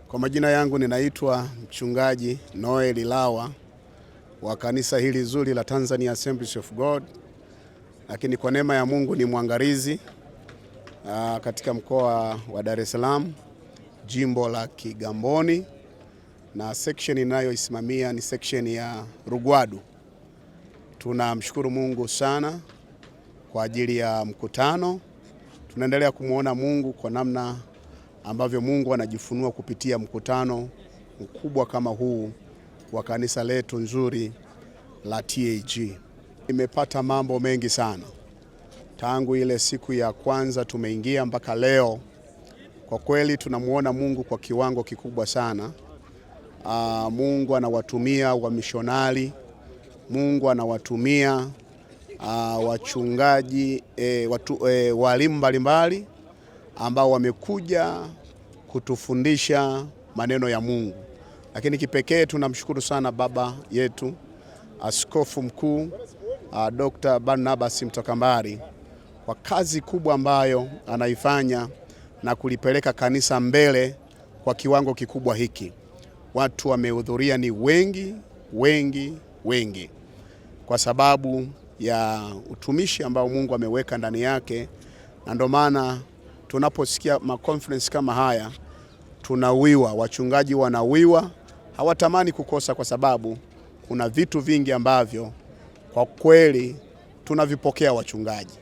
Kwa majina yangu ninaitwa Mchungaji Noel Lawa wa kanisa hili zuri la Tanzania Assemblies of God, lakini kwa neema ya Mungu ni mwangalizi katika mkoa wa Dar es Salaam, jimbo la Kigamboni, na section inayoisimamia ni section ya Rugwadu. Tunamshukuru Mungu sana kwa ajili ya mkutano. Tunaendelea kumuona Mungu kwa namna ambavyo Mungu anajifunua kupitia mkutano mkubwa kama huu wa kanisa letu nzuri la TAG. Nimepata mambo mengi sana tangu ile siku ya kwanza tumeingia mpaka leo. Kwa kweli tunamuona Mungu kwa kiwango kikubwa sana. Mungu anawatumia wamishonari, Mungu anawatumia wachungaji, walimu mbalimbali ambao wamekuja kutufundisha maneno ya Mungu. Lakini kipekee tunamshukuru sana baba yetu Askofu Mkuu Dr. Barnabas Mtokambari kwa kazi kubwa ambayo anaifanya na kulipeleka kanisa mbele kwa kiwango kikubwa hiki. Watu wamehudhuria ni wengi kwa sababu ya utumishi ambao Mungu ameweka ndani yake, na ndio maana tunaposikia maconference kama haya tunawiwa, wachungaji wanawiwa, hawatamani kukosa, kwa sababu kuna vitu vingi ambavyo kwa kweli tunavipokea wachungaji.